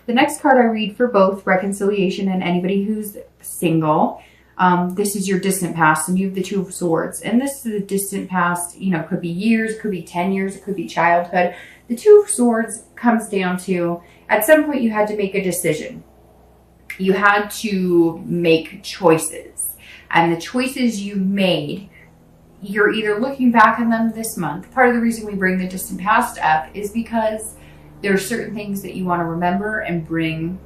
The next card I read for both reconciliation and anybody who's single, this is your distant past, and you have the Two of Swords. And this is the distant past, you know, could be years, could be 10 years, it could be childhood. The Two of Swords comes down to, at some point you had to make a decision. You had to make choices. And the choices you made, you're either looking back on them this month. Part of the reason we bring the distant past up is because there are certain things that you want to remember and bring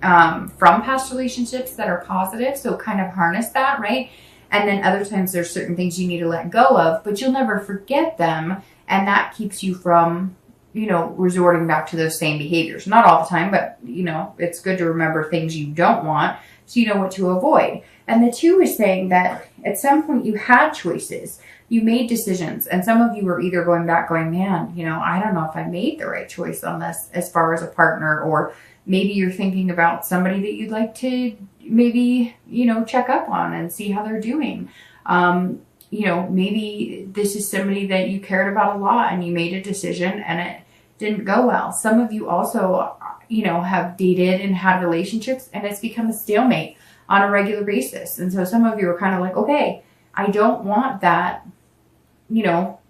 from past relationships that are positive. So kind of harness that, right? And then other times there's certain things you need to let go of, but you'll never forget them. And that keeps you from, you know, resorting back to those same behaviors. Not all the time, but, you know, it's good to remember things you don't want so you know what to avoid. And the Two is saying that at some point you had choices. You made decisions, and some of you were either going back going, man, you know, I don't know if I made the right choice on this as far as a partner, or maybe you're thinking about somebody that you'd like to maybe, you know, check up on and see how they're doing. You know, maybe this is somebody that you cared about a lot and you made a decision and it didn't go well. Some of you also, you know, have dated and had relationships and it's become a stalemate on a regular basis. And so some of you are kind of like, okay, I don't want that. You know,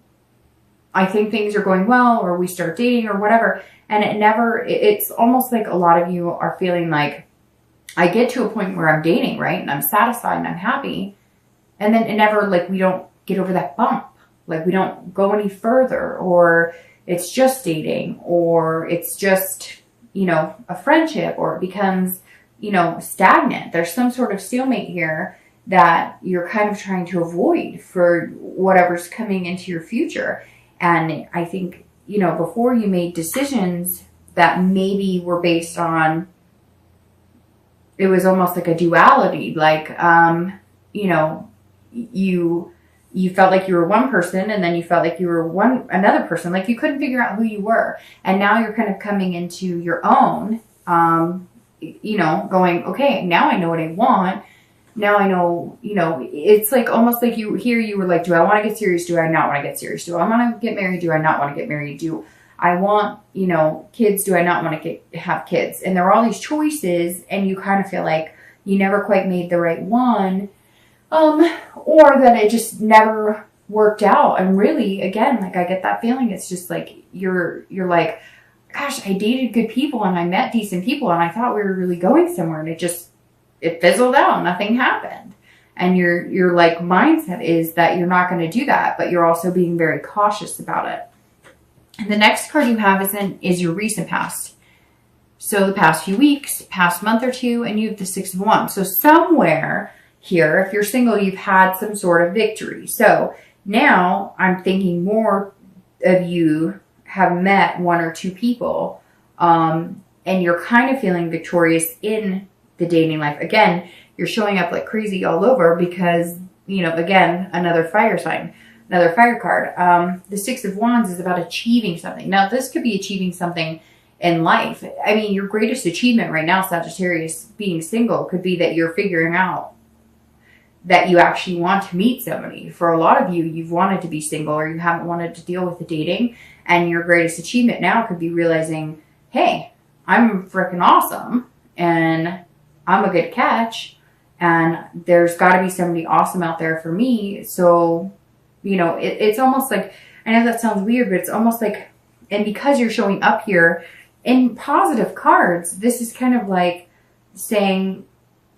I think things are going well, or we start dating or whatever. And it's almost like a lot of you are feeling like, I get to a point where I'm dating, right? And I'm satisfied and I'm happy. And then it never, like, we don't get over that bump. Like, we don't go any further, or it's just dating, or it's just, you know, a friendship, or it becomes, you know, stagnant. There's some sort of stalemate here that you're kind of trying to avoid for whatever's coming into your future. And I think, you know, before you made decisions that maybe were based on, it was almost like a duality, like, you know, you felt like you were one person, and then you felt like you were another person. Like, you couldn't figure out who you were. And now you're kind of coming into your own, you know, going, okay, now I know what I want. Now I know, you know, it's like almost like you were like, do I want to get serious? Do I not want to get serious? Do I want to get married? Do I not want to get married? Do I want, you know, kids? Do I not want to have kids? And there are all these choices, and you kind of feel like you never quite made the right one, or that it just never worked out. And really, again, like, I get that feeling. It's just like, you're like, gosh, I dated good people and I met decent people and I thought we were really going somewhere, and it fizzled out. Nothing happened. And your like mindset is that you're not going to do that, but you're also being very cautious about it. And the next card you have is your recent past. So the past few weeks, past month or two, and you have the Six of Wands. So somewhere here, if you're single, you've had some sort of victory. So now I'm thinking more of you have met one or two people, and you're kind of feeling victorious in the dating life. Again, you're showing up like crazy all over because, you know, again, another fire sign, another fire card. The Six of Wands is about achieving something. Now, this could be achieving something in life. I mean, your greatest achievement right now, Sagittarius, being single, could be that you're figuring out that you actually want to meet somebody. For a lot of you, you've wanted to be single, or you haven't wanted to deal with the dating. And your greatest achievement now could be realizing, hey, I'm freaking awesome, and I'm a good catch, and there's got to be somebody awesome out there for me. So, you know, it's almost like, I know that sounds weird, but it's almost like, and because you're showing up here in positive cards, this is kind of like saying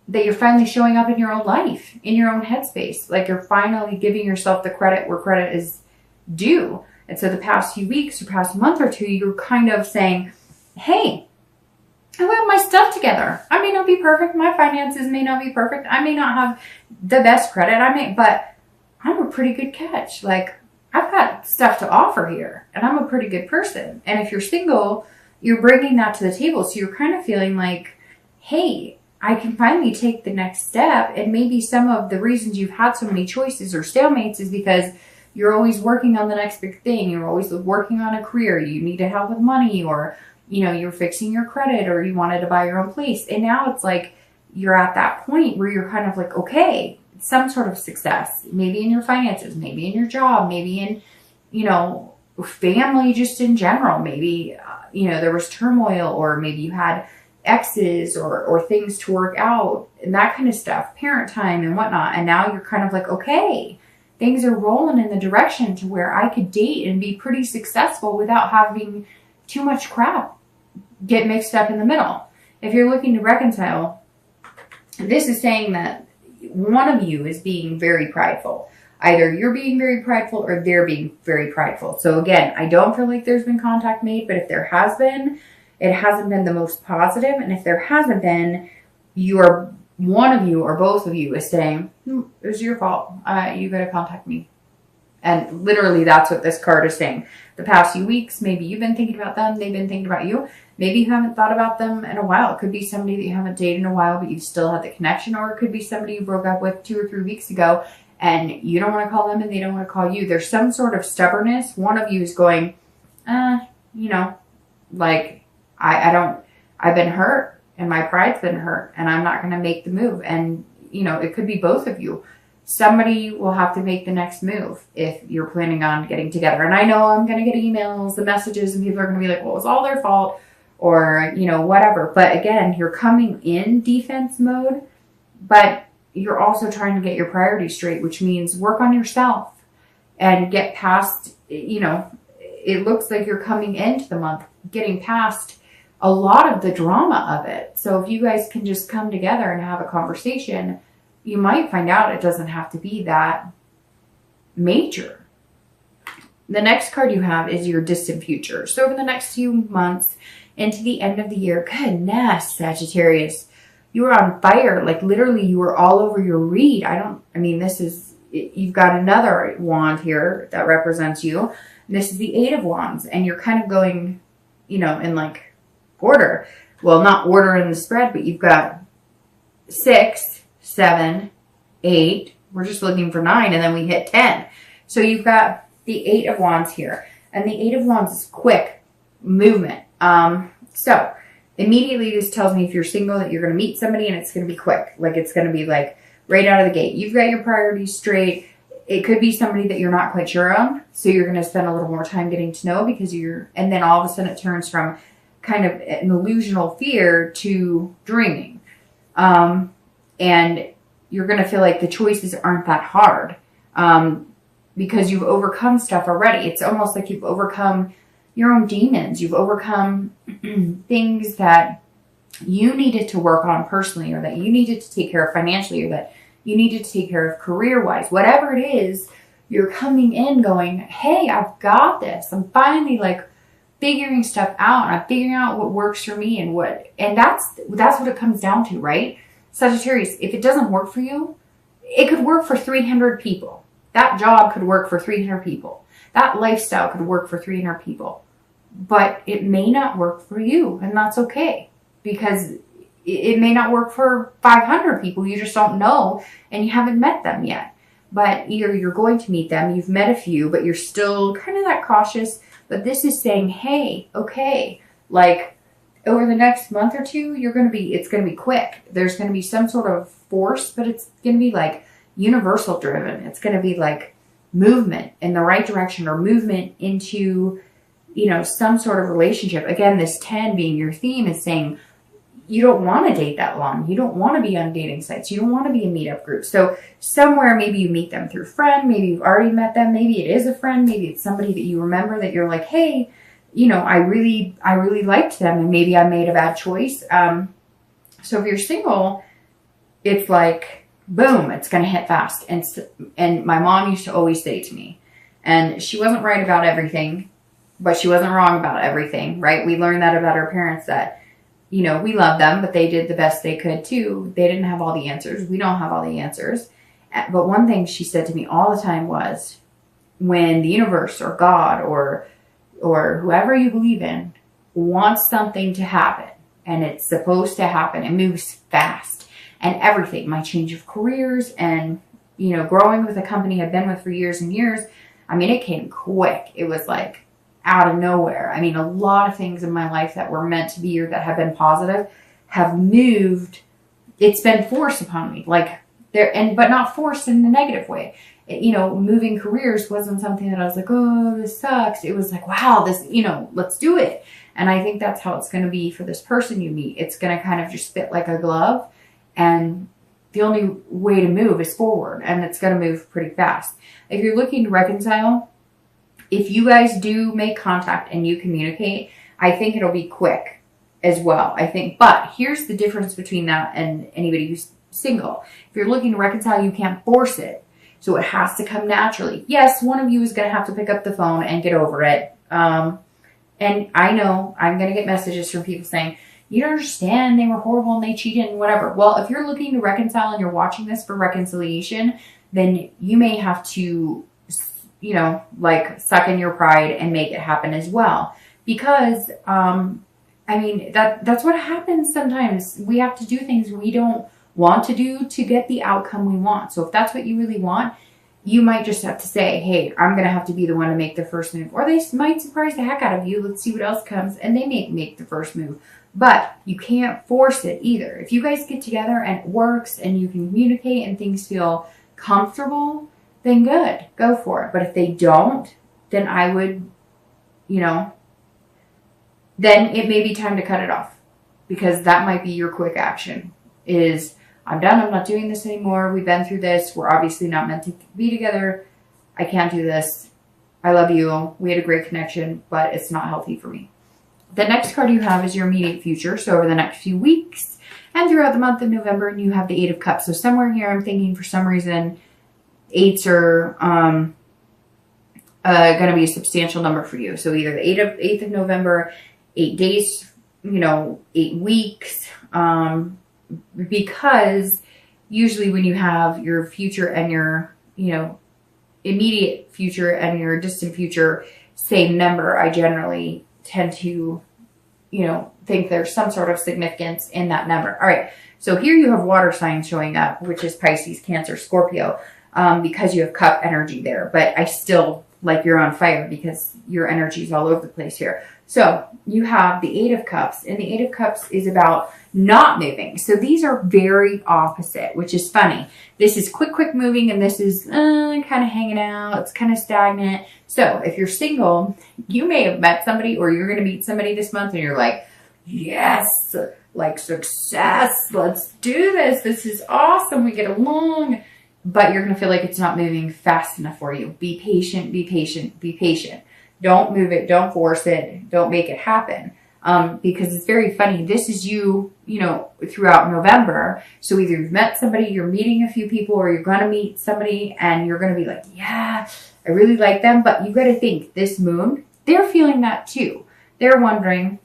that you're finally showing up in your own life, in your own headspace. Like, you're finally giving yourself the credit where credit is due. And so the past few weeks or past month or two, you're kind of saying, hey, I got my stuff together. I may not be perfect. My finances may not be perfect. I may not have the best credit. But I'm a pretty good catch. Like, I've got stuff to offer here, and I'm a pretty good person. And if you're single, you're bringing that to the table. So you're kind of feeling like, hey, I can finally take the next step. And maybe some of the reasons you've had so many choices or stalemates is because you're always working on the next big thing. You're always working on a career. You need to help with money, or, you know, you're fixing your credit, or you wanted to buy your own place. And now it's like you're at that point where you're kind of like, okay, some sort of success, maybe in your finances, maybe in your job, maybe in, you know, family just in general, maybe, there was turmoil, or maybe you had exes or things to work out and that kind of stuff, parent time and whatnot. And now you're kind of like, okay, things are rolling in the direction to where I could date and be pretty successful without having too much crap get mixed up in the middle. If you're looking to reconcile, this is saying that one of you is being very prideful. Either you're being very prideful or they're being very prideful. So again, I don't feel like there's been contact made, but if there has been, it hasn't been the most positive. And if there hasn't been, one of you or both of you is saying, it was your fault. You got to contact me. And literally that's what this card is saying. The past few weeks, maybe you've been thinking about them. They've been thinking about you. Maybe you haven't thought about them in a while. It could be somebody that you haven't dated in a while, but you still had the connection. Or it could be somebody you broke up with 2 or 3 weeks ago and you don't want to call them and they don't want to call you. There's some sort of stubbornness. One of you is going, like, I've been hurt and my pride's been hurt and I'm not going to make the move. And, it could be both of you. Somebody will have to make the next move if you're planning on getting together. And I know I'm going to get emails and messages and people are going to be like, well, it's all their fault or, whatever. But again, you're coming in defense mode, but you're also trying to get your priorities straight, which means work on yourself and get past, it looks like you're coming into the month, getting past a lot of the drama of it. So if you guys can just come together and have a conversation, you might find out it doesn't have to be that major. The next card you have is your distant future. So over the next few months into the end of the year, goodness, Sagittarius, you were on fire. Like literally you were all over your read. You've got another wand here that represents you. This is the 8 of Wands and you're kind of going, in like order. Well, not order in the spread, but you've got 6, 7, 8. We're just looking for 9 and then we hit 10. So you've got the 8 of Wands here. And the 8 of Wands is quick movement. So immediately this tells me if you're single that you're going to meet somebody and it's going to be quick. Like it's going to be like right out of the gate. You've got your priorities straight. It could be somebody that you're not quite sure on. So you're going to spend a little more time getting to know because and then all of a sudden it turns from kind of an illusional fear to dreaming. And you're going to feel like the choices aren't that hard because you've overcome stuff already. It's almost like you've overcome your own demons. You've overcome things that you needed to work on personally or that you needed to take care of financially or that you needed to take care of career-wise. Whatever it is, you're coming in going, hey, I've got this. I'm finally like figuring stuff out. I'm figuring out what works for me and that's what it comes down to, right? Sagittarius, if it doesn't work for you, it could work for 300 people. That job could work for 300 people. That lifestyle could work for 300 people. But it may not work for you, and that's okay. Because it may not work for 500 people. You just don't know, and you haven't met them yet. But either you're going to meet them, you've met a few, but you're still kind of that cautious. But this is saying, hey, okay, like over the next month or two, it's going to be quick. There's going to be some sort of force, but it's going to be like universal driven. It's going to be like movement in the right direction or movement into, some sort of relationship. Again, this 10 being your theme is saying you don't want to date that long. You don't want to be on dating sites. You don't want to be in meetup groups. So somewhere maybe you meet them through a friend. Maybe you've already met them. Maybe it is a friend. Maybe it's somebody that you remember that you're like, hey, I really liked them and maybe I made a bad choice. So if you're single, it's like, boom, it's going to hit fast. And my mom used to always say to me, and she wasn't right about everything, but she wasn't wrong about everything, right? We learned that about our parents that, we love them, but they did the best they could too. They didn't have all the answers. We don't have all the answers. But one thing she said to me all the time was, when the universe or God or whoever you believe in wants something to happen and it's supposed to happen, it moves fast. And everything, my change of careers and, growing with a company I've been with for years and years, it came quick. It was like out of nowhere. A lot of things in my life that were meant to be or that have been positive have moved. It's been forced upon me, but not forced in a negative way. Moving careers wasn't something that I was like, oh, this sucks. It was like, wow, this, let's do it. And I think that's how it's going to be for this person you meet. It's going to kind of just fit like a glove, and the only way to move is forward, and it's going to move pretty fast. If you're looking to reconcile, if you guys do make contact and you communicate, I think it'll be quick as well. I think, but here's the difference between that and anybody who's single. If you're looking to reconcile, you can't force it. So it has to come naturally. Yes, one of you is going to have to pick up the phone and get over it. And I know I'm going to get messages from people saying, you don't understand, they were horrible and they cheated and whatever. Well, if you're looking to reconcile and you're watching this for reconciliation, then you may have to, you know, like suck in your pride and make it happen as well. Because, I mean, that's what happens sometimes. We have to do things we don't want to do to get the outcome we want. So if that's what you really want, you might just have to say, hey, I'm going to have to be the one to make the first move. Or they might surprise the heck out of you. Let's see what else comes. And they may make the first move. But you can't force it either. If you guys get together and it works and you can communicate and things feel comfortable, then good. Go for it. But if they don't, then I would, you know, then it may be time to cut it off. Because that might be your quick action. Is, I'm done. I'm not doing this anymore. We've been through this. We're obviously not meant to be together. I can't do this. I love you. We had a great connection, but it's not healthy for me. The next card you have is your immediate future. So over the next few weeks and throughout the month of November, you have the 8 of Cups. So somewhere here, I'm thinking for some reason, 8s are going to be a substantial number for you. So either the 8th of November, 8 days, you know, 8 weeks, because usually when you have your future and your, you know, immediate future and your distant future same number, I generally tend to, you know, think there's some sort of significance in that number. All right. So here you have water signs showing up, which is Pisces, Cancer, Scorpio, because you have cup energy there. But I still like you're on fire because your energy is all over the place here. So you have the 8 of Cups, and the 8 of Cups is about not moving. So these are very opposite, which is funny. This is quick moving, and this is kind of hanging out. It's kind of stagnant. So if you're single, you may have met somebody, or you're going to meet somebody this month, and you're like, yes, like success. Let's do this. This is awesome. We get along. But you're going to feel like it's not moving fast enough for you. Be patient, be patient, be patient. Don't move it. Don't force it. Don't make it happen. Because it's very funny. This is you, you know, throughout November. So either you've met somebody, you're meeting a few people, or you're going to meet somebody and you're going to be like, yeah, I really like them. But you got to think this moon, they're feeling that too. They're wondering,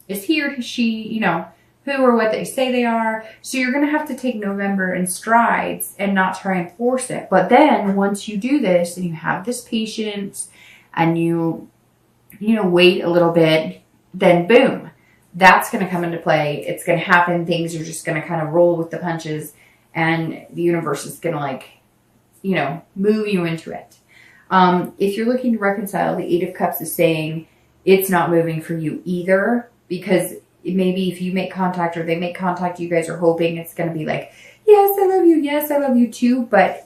is he or she, you know, who or what they say they are. So you're going to have to take November in strides and not try and force it. But then once you do this and you have this patience and you know, wait a little bit, then boom, that's going to come into play. It's going to happen. Things are just going to kind of roll with the punches, and the universe is going to, like, you know, move you into it. If you're looking to reconcile, the 8 of Cups is saying it's not moving for you either, because maybe if you make contact or they make contact, you guys are hoping it's going to be like, yes, I love you. Yes, I love you too. But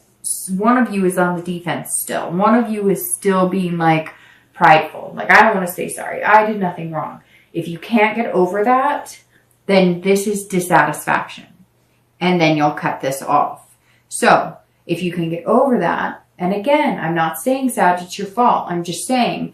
one of you is on the defense still. One of you is still being like prideful. Like, I don't want to say sorry. I did nothing wrong. If you can't get over that, then this is dissatisfaction. And then you'll cut this off. So if you can get over that, and again, I'm not saying, Sag, it's your fault. I'm just saying,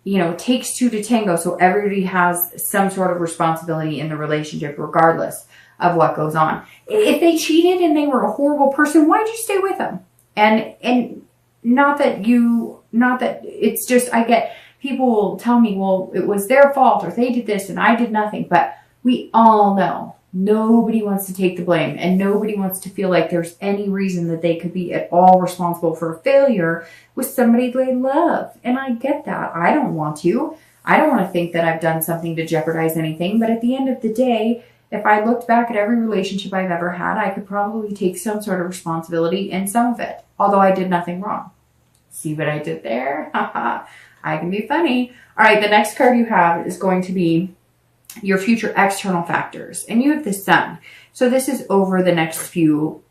you know, it takes 2 to tango. So everybody has some sort of responsibility in the relationship, regardless of what goes on. If they cheated and they were a horrible person, why'd you stay with them? And not that it's just, I get people will tell me, well, it was their fault, or they did this and I did nothing. But we all know nobody wants to take the blame, and nobody wants to feel like there's any reason that they could be at all responsible for a failure with somebody they love. And I get that. I don't want to. I don't want to think that I've done something to jeopardize anything. But at the end of the day, if I looked back at every relationship I've ever had, I could probably take some sort of responsibility in some of it, although I did nothing wrong. See what I did there? I can be funny. All right, the next card you have is going to be your future external factors. And you have the Sun. So this is over the next few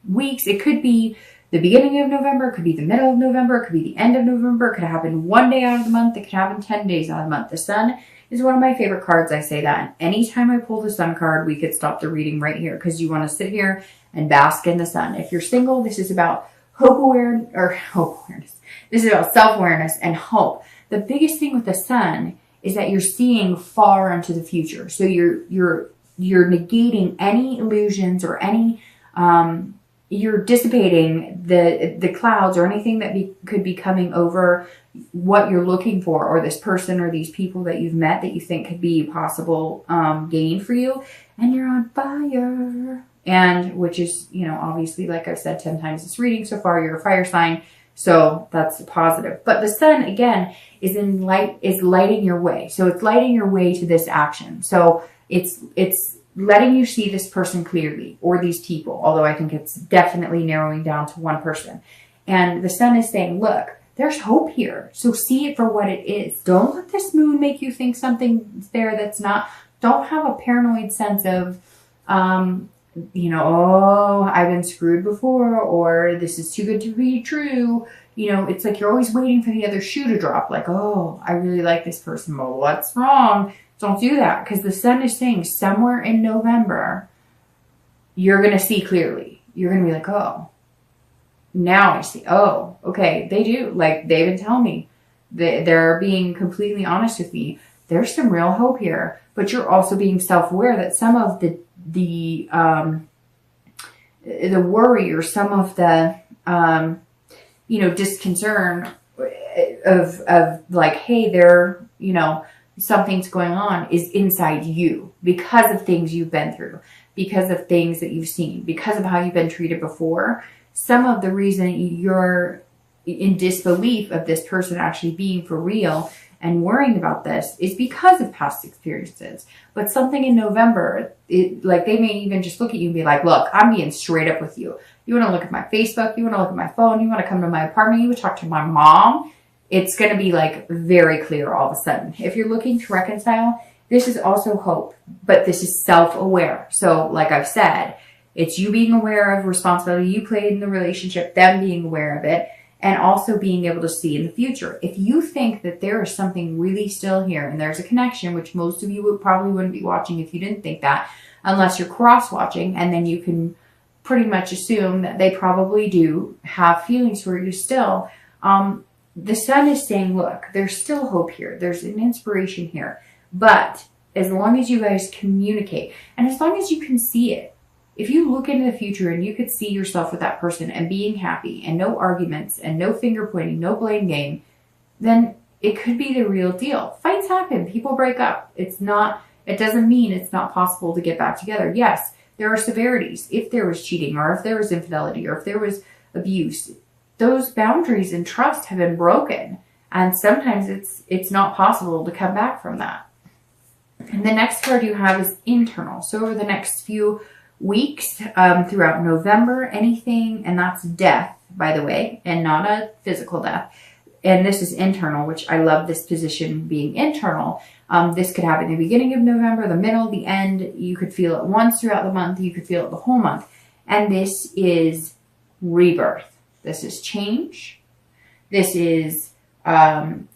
weeks. It could be the beginning of November, it could be the middle of November, it could be the end of November, it could happen one day out of the month, it could happen 10 days out of the month. The sun is one of my favorite cards. I say that. And anytime I pull the sun card, we could stop the reading right here because you want to sit here and bask in the sun. If you're single, this is about hope awareness. This is about self-awareness and hope. The biggest thing with the sun is that you're seeing far into the future. So you're negating any illusions or any, you're dissipating the clouds or anything that could be coming over what you're looking for, or this person or these people that you've met that you think could be possible gain for you, and you're on fire. And which is, you know, obviously, like I've said 10 times this reading so far, you're a fire sign, so that's positive. But the sun again is lighting your way, so it's lighting your way to this action. So it's letting you see this person clearly, or these people, although I think it's definitely narrowing down to one person. And the sun is saying, look, there's hope here. So see it for what it is. Don't let this moon make you think something's there that's not. Don't have a paranoid sense of, you know, oh, I've been screwed before, or this is too good to be true. You know, it's like you're always waiting for the other shoe to drop. Like, oh, I really like this person. Well, what's wrong? Don't do that, because the sun is saying somewhere in November, you're going to see clearly. You're going to be like, oh, now I see. Oh, okay, they do. Like, they've been telling me. They're being completely honest with me. There's some real hope here. But you're also being self-aware that some of the worry, or some of the, you know, disconcern of like, hey, they're, you know, something's going on, is inside you because of things you've been through, because of things that you've seen, because of how you've been treated before. Some of the reason you're in disbelief of this person actually being for real and worrying about this is because of past experiences. But something in November, like they may even just look at you and be like, look, I'm being straight up with you. You want to look at my Facebook, you want to look at my phone, you want to come to my apartment, you would talk to my mom. It's going to be like very clear all of a sudden. If you're looking to reconcile, this is also hope, but this is self-aware. So like I've said, it's you being aware of responsibility you played in the relationship, them being aware of it, and also being able to see in the future. If you think that there is something really still here and there's a connection, which most of you probably wouldn't be watching if you didn't think that, unless you're cross-watching, and then you can pretty much assume that they probably do have feelings for you still. The sun is saying, look, there's still hope here. There's an inspiration here. But as long as you guys communicate, and as long as you can see it, if you look into the future and you could see yourself with that person and being happy and no arguments and no finger pointing, no blame game, then it could be the real deal. Fights happen. People break up. It doesn't mean it's not possible to get back together. Yes, there are severities. If there was cheating, or if there was infidelity, or if there was abuse, those boundaries and trust have been broken. And sometimes it's not possible to come back from that. And the next card you have is internal. So over the next few weeks, throughout November, anything, and that's death, by the way, and not a physical death. And this is internal, which I love this position being internal. This could happen in the beginning of November, the middle, the end. You could feel it once throughout the month. You could feel it the whole month. And this is rebirth. This is change. This is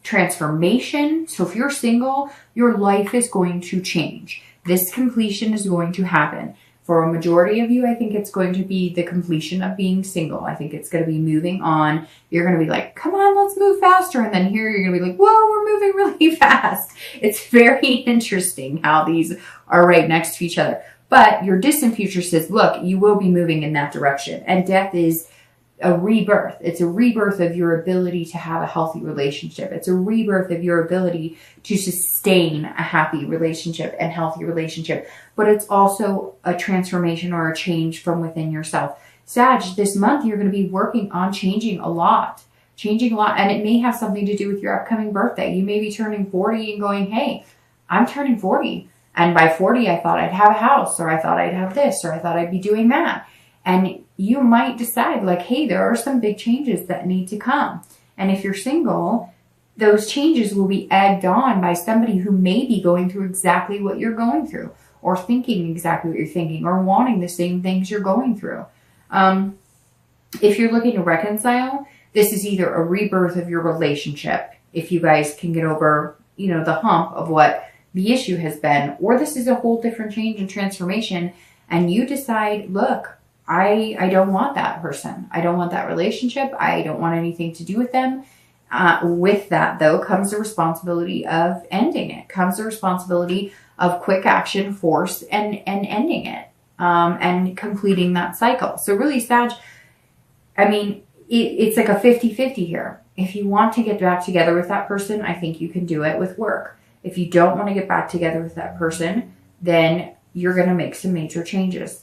transformation. So if you're single, your life is going to change. This completion is going to happen. For a majority of you, I think it's going to be the completion of being single. I think it's going to be moving on. You're going to be like, come on, let's move faster. And then here you're going to be like, whoa, we're moving really fast. It's very interesting how these are right next to each other. But your distant future says, look, you will be moving in that direction. And death is a rebirth. It's a rebirth of your ability to have a healthy relationship. It's a rebirth of your ability to sustain a happy relationship and healthy relationship. But it's also a transformation or a change from within yourself. Sag, this month you're going to be working on changing a lot. And it may have something to do with your upcoming birthday. You may be turning 40 and going, hey, I'm turning 40. And by 40, I thought I'd have a house, or I thought I'd have this, or I thought I'd be doing that. And you might decide like, hey, there are some big changes that need to come. And if you're single, those changes will be egged on by somebody who may be going through exactly what you're going through, or thinking exactly what you're thinking, or wanting the same things you're going through. If you're looking to reconcile, this is either a rebirth of your relationship, if you guys can get over, you know, the hump of what the issue has been, or this is a whole different change and transformation, and you decide, look, I don't want that person. I don't want that relationship. I don't want anything to do with them. With that, though, comes the responsibility of ending it, comes the responsibility of quick action, force, and ending it, and completing that cycle. So really, Sag, I mean, it's like a 50-50 here. If you want to get back together with that person, I think you can do it with work. If you don't want to get back together with that person, then you're going to make some major changes.